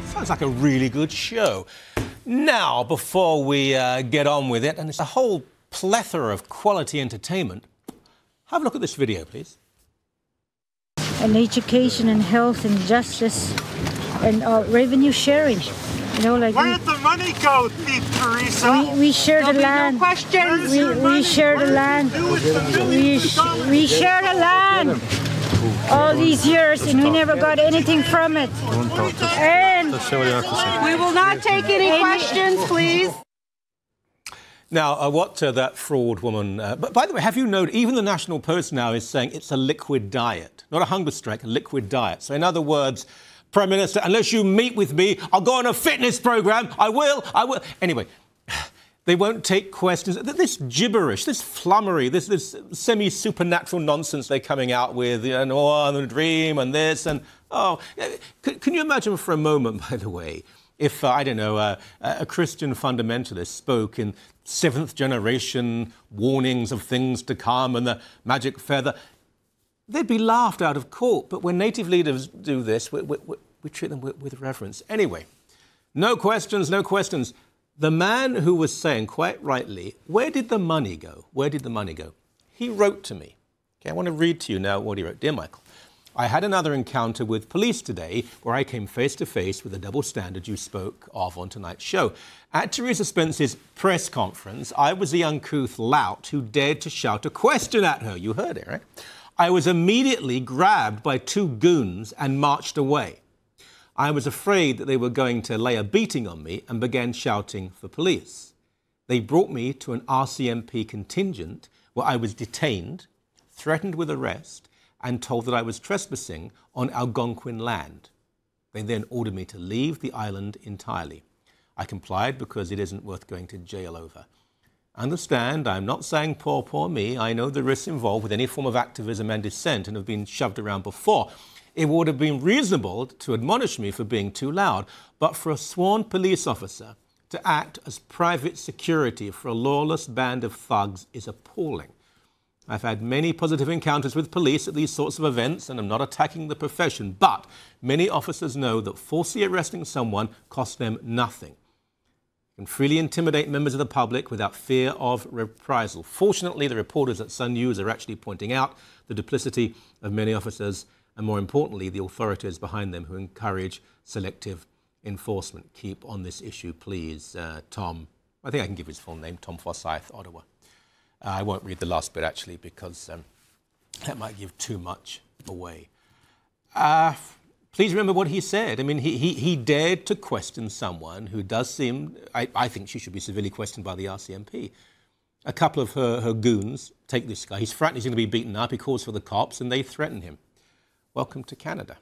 Sounds like a really good show. Now, before we get on with it, and it's a whole plethora of quality entertainment, have a look at this video, please. And education and health and justice and revenue sharing. You know, like where did the money go, Thief Teresa? We share the land. No questions. We share the land. We share the land. All these years, and we never got anything from it. And we will not take any questions, please. Now, what that fraud woman... but by the way, have you noted, even the National Post now is saying it's a liquid diet, not a hunger strike, a liquid diet. So in other words, Prime Minister, unless you meet with me, I'll go on a fitness programme. I will. Anyway, they won't take questions. This gibberish, this flummery, this semi-supernatural nonsense they're coming out with, and a dream and this and... Oh, can you imagine for a moment, by the way, if, I don't know, a Christian fundamentalist spoke in seventh-generation warnings of things to come and the magic feather, they'd be laughed out of court. But when native leaders do this, we treat them with reverence. Anyway, no questions, no questions. The man who was saying, quite rightly, where did the money go? Where did the money go? He wrote to me. Okay, I want to read to you now what he wrote. Dear Michael, I had another encounter with police today where I came face to face with the double standard you spoke of on tonight's show. At Teresa Spence's press conference, I was the uncouth lout who dared to shout a question at her. You heard it, right? I was immediately grabbed by two goons and marched away. I was afraid that they were going to lay a beating on me and began shouting for police. They brought me to an RCMP contingent where I was detained, threatened with arrest, and told that I was trespassing on Algonquin land. They then ordered me to leave the island entirely. I complied because it isn't worth going to jail over. Understand, I'm not saying poor me. I know the risks involved with any form of activism and dissent and have been shoved around before. It would have been reasonable to admonish me for being too loud, but for a sworn police officer to act as private security for a lawless band of thugs is appalling. I've had many positive encounters with police at these sorts of events, and I'm not attacking the profession, but many officers know that falsely arresting someone costs them nothing. You can freely intimidate members of the public without fear of reprisal. Fortunately, the reporters at Sun News are actually pointing out the duplicity of many officers and, more importantly, the authorities behind them who encourage selective enforcement. Keep on this issue, please, Tom. I think I can give his full name, Tom Forsyth, Ottawa. I won't read the last bit, actually, because that might give too much away. Please remember what he said. I mean, he dared to question someone who does seem... I think she should be severely questioned by the RCMP. A couple of her goons take this guy. He's frightened he's going to be beaten up. He calls for the cops, and they threaten him. Welcome to Canada.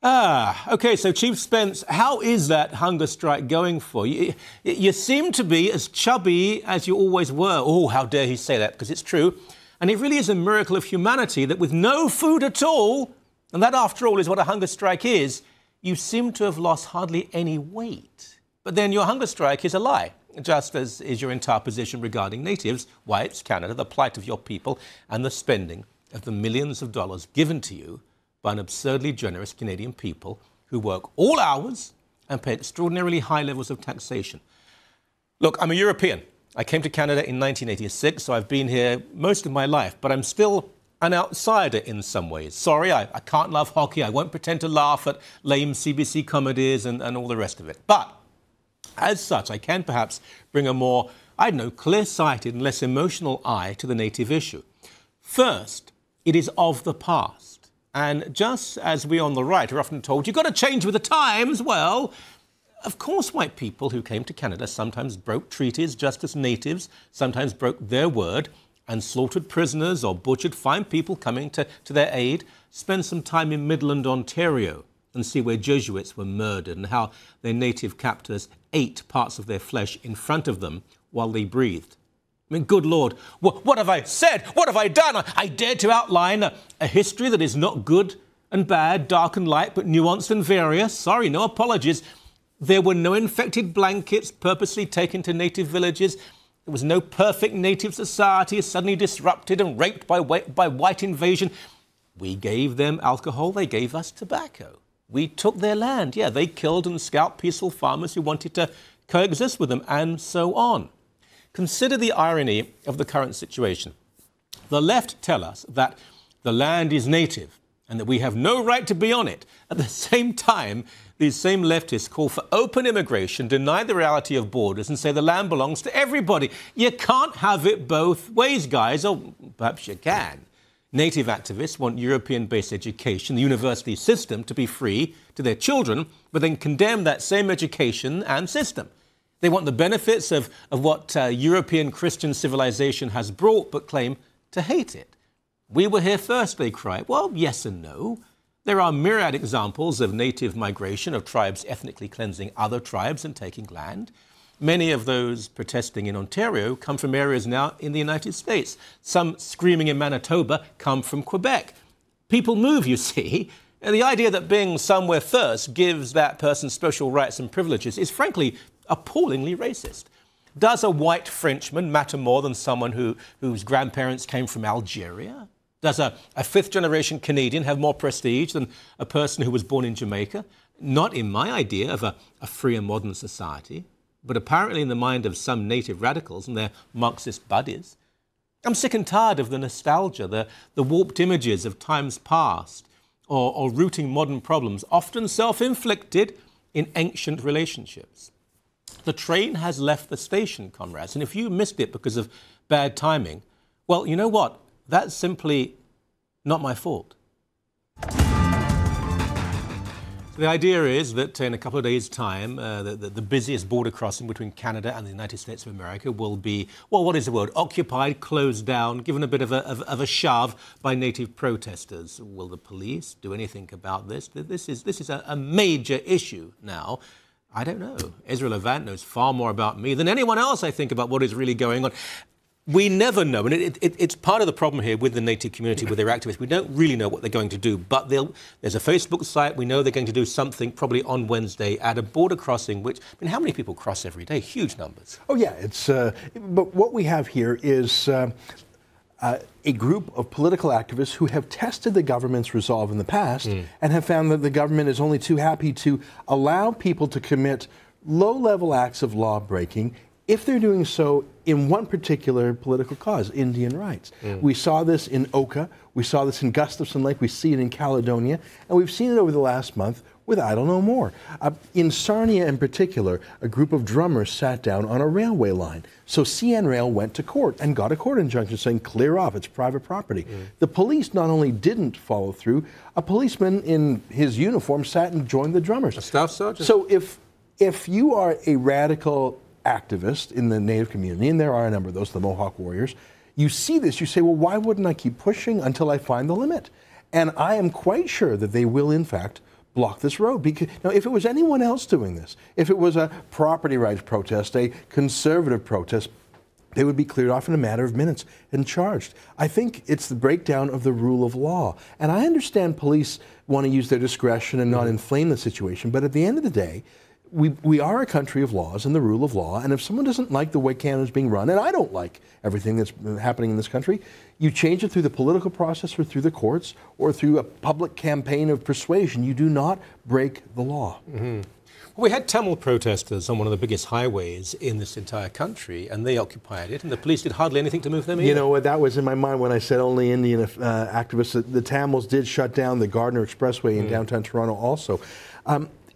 OK, so Chief Spence, how is that hunger strike going for you? You seem to be as chubby as you always were. Oh, how dare he say that, because it's true. And it really is a miracle of humanity that with no food at all, and that, after all, is what a hunger strike is, you seem to have lost hardly any weight. But then your hunger strike is a lie, just as is your entire position regarding natives, whites, Canada, the plight of your people, and the spending of the millions of dollars given to you by an absurdly generous Canadian people who work all hours and pay extraordinarily high levels of taxation. Look, I'm a European. I came to Canada in 1986, so I've been here most of my life, but I'm still an outsider in some ways. Sorry, I can't love hockey. I won't pretend to laugh at lame CBC comedies and all the rest of it. But as such, I can perhaps bring a more, I don't know, clear-sighted and less emotional eye to the native issue. First, it is of the past. And just as we on the right are often told, you've got to change with the times, well, of course white people who came to Canada sometimes broke treaties just as natives, sometimes broke their word and slaughtered prisoners or butchered fine people coming to their aid. Spend some time in Midland, Ontario and see where Jesuits were murdered and how their native captors ate parts of their flesh in front of them while they breathed. I mean, good Lord, what have I said? What have I done? I dared to outline a history that is not good and bad, dark and light, but nuanced and various. Sorry, no apologies. There were no infected blankets purposely taken to native villages. There was no perfect native society suddenly disrupted and raped by white invasion. We gave them alcohol, they gave us tobacco. We took their land. Yeah, they killed and scalped peaceful farmers who wanted to coexist with them, and so on. Consider the irony of the current situation. The left tell us that the land is native and that we have no right to be on it. At the same time, these same leftists call for open immigration, deny the reality of borders, and say the land belongs to everybody. You can't have it both ways, guys, or perhaps you can. Native activists want European-based education, the university system, to be free to their children, but then condemn that same education and system. They want the benefits of what European Christian civilization has brought, but claim to hate it. We were here first, they cry. Well, yes and no. There are myriad examples of native migration, of tribes ethnically cleansing other tribes and taking land. Many of those protesting in Ontario come from areas now in the United States. Some screaming in Manitoba come from Quebec. People move, you see. And the idea that being somewhere first gives that person special rights and privileges is frankly appallingly racist. Does a white Frenchman matter more than someone whose grandparents came from Algeria? Does a fifth-generation Canadian have more prestige than a person who was born in Jamaica? Not in my idea of a free and modern society, but apparently in the mind of some native radicals and their Marxist buddies. I'm sick and tired of the nostalgia, the warped images of times past, or rooting modern problems, often self-inflicted in ancient relationships. The train has left the station, comrades, and if you missed it because of bad timing, well, you know what? That's simply not my fault. The idea is that in a couple of days' time, the busiest border crossing between Canada and the United States of America will be, well, what is the word? Occupied, closed down, given a bit of a shove by native protesters. Will the police do anything about this? This is a major issue now. I don't know. Ezra Levant knows far more about me than anyone else, I think, about what is really going on. We never know, and it's part of the problem here with the native community, with their activists. We don't really know what they're going to do, but there's a Facebook site. We know they're going to do something probably on Wednesday at a border crossing, which, I mean, how many people cross every day? Huge numbers. Oh, yeah. But what we have here is a group of political activists who have tested the government's resolve in the past and have found that the government is only too happy to allow people to commit low-level acts of law-breaking if they're doing so in one particular political cause, Indian rights. We saw this in Oka, we saw this in Gustafson Lake, we see it in Caledonia, and we've seen it over the last month with I don't know more. In Sarnia in particular, a group of drummers sat down on a railway line. So CN Rail went to court and got a court injunction saying, clear off, it's private property. The police not only didn't follow through, a policeman in his uniform sat and joined the drummers. A staff sergeant? So if you are a radical activist in the Native community, and there are a number of those, the Mohawk Warriors, you see this, you say, well, why wouldn't I keep pushing until I find the limit? And I am quite sure that they will, in fact, block this road. Because now, if it was anyone else doing this, if it was a property rights protest, a conservative protest, they would be cleared off in a matter of minutes and charged. I think it's the breakdown of the rule of law. And I understand police want to use their discretion and not inflame the situation, but at the end of the day, we are a country of laws and the rule of law, and if someone doesn't like the way Canada's being run, and I don't like everything that's happening in this country, you change it through the political process or through the courts or through a public campaign of persuasion. You do not break the law. Well, we had Tamil protesters on one of the biggest highways in this entire country, and they occupied it, and the police did hardly anything to move them either. You know, that was in my mind when I said only Indian activists. The Tamils did shut down the Gardner Expressway in downtown Toronto also.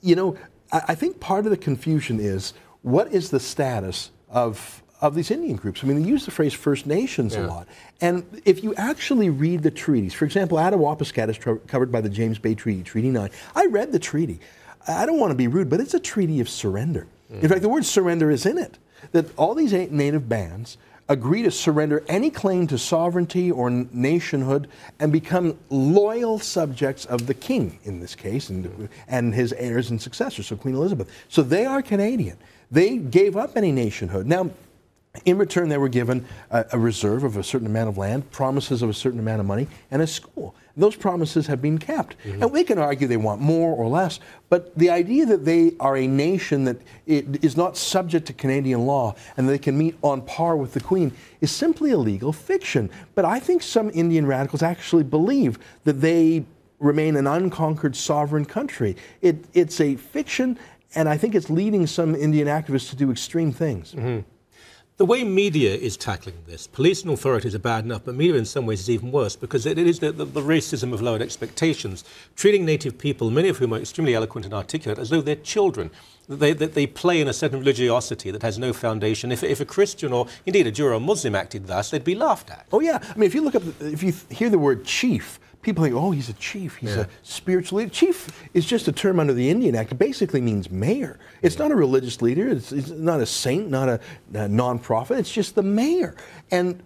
You know, I think part of the confusion is, what is the status of these Indian groups? I mean, they use the phrase First Nations a lot. And if you actually read the treaties, for example, Attawapiskat is covered by the James Bay Treaty, Treaty 9. I read the treaty. I don't want to be rude, but it's a treaty of surrender. In fact, the word surrender is in it. That all these 8 native bands agree to surrender any claim to sovereignty or nationhood and become loyal subjects of the king, in this case, and his heirs and successors, so Queen Elizabeth. So they are Canadian. They gave up any nationhood. Now, in return, they were given a reserve of a certain amount of land, promises of a certain amount of money, and a school. Those promises have been kept. And we can argue they want more or less, but the idea that they are a nation that is not subject to Canadian law and they can meet on par with the Queen is simply a legal fiction. But I think some Indian radicals actually believe that they remain an unconquered sovereign country. It's a fiction, and I think it's leading some Indian activists to do extreme things. Mm-hmm. The way media is tackling this, police and authorities are bad enough, but media in some ways is even worse because it is the racism of lowered expectations, treating native people, many of whom are extremely eloquent and articulate, as though they're children. They play in a certain religiosity that has no foundation. If a Christian or indeed a Jew or a Muslim acted thus, they'd be laughed at. Oh yeah, I mean, if you look up, if you hear the word chief, people think, oh, he's a chief, he's a spiritual leader. Chief is just a term under the Indian Act. It basically means mayor. It's not a religious leader, it's not a saint, not a non-prophet, it's just the mayor. And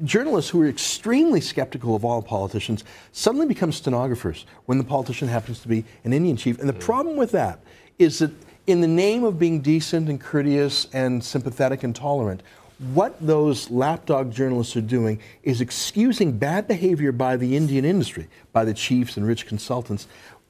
journalists who are extremely skeptical of all politicians suddenly become stenographers when the politician happens to be an Indian chief. And the problem with that is that in the name of being decent and courteous and sympathetic and tolerant, what those lapdog journalists are doing is excusing bad behavior by the Indian industry, by the chiefs and rich consultants,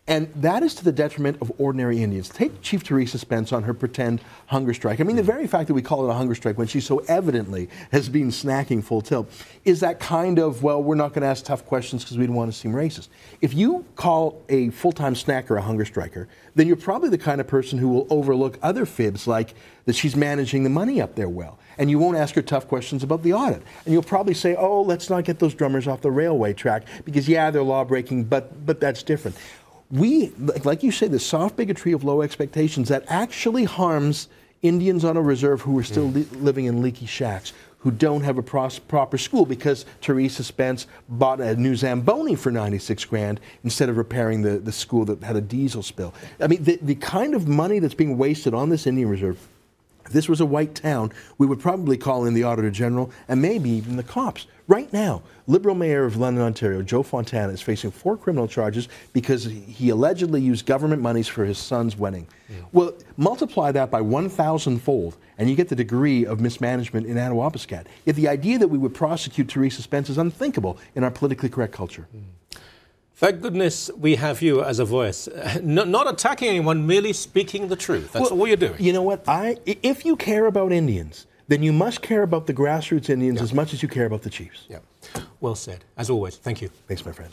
and that is to the detriment of ordinary Indians. Take Chief Teresa Spence on her pretend hunger strike. I mean, the very fact that we call it a hunger strike when she so evidently has been snacking full tilt is that kind of, well, we're not going to ask tough questions because we don't want to seem racist. If you call a full-time snacker a hunger striker, then you're probably the kind of person who will overlook other fibs like that she's managing the money up there well. And you won't ask her tough questions about the audit. And you'll probably say, oh, let's not get those drummers off the railway track because, yeah, they're law-breaking, but that's different. We, like you say, the soft bigotry of low expectations that actually harms Indians on a reserve who are still living in leaky shacks, who don't have a proper school because Teresa Spence bought a new Zamboni for 96 grand instead of repairing the school that had a diesel spill. I mean, the kind of money that's being wasted on this Indian reserve, if this was a white town, we would probably call in the Auditor General and maybe even the cops. Right now, Liberal Mayor of London, Ontario, Joe Fontana, is facing 4 criminal charges because he allegedly used government monies for his son's wedding. Well, multiply that by 1,000-fold, and you get the degree of mismanagement in Attawapiskat. Yet the idea that we would prosecute Teresa Spence is unthinkable in our politically correct culture. Thank goodness we have you as a voice. Not attacking anyone, merely speaking the truth. That's all you're doing. You know what? If you care about Indians, then you must care about the grassroots Indians as much as you care about the chiefs. Yeah. Well said. As always, thank you. Thanks, my friend.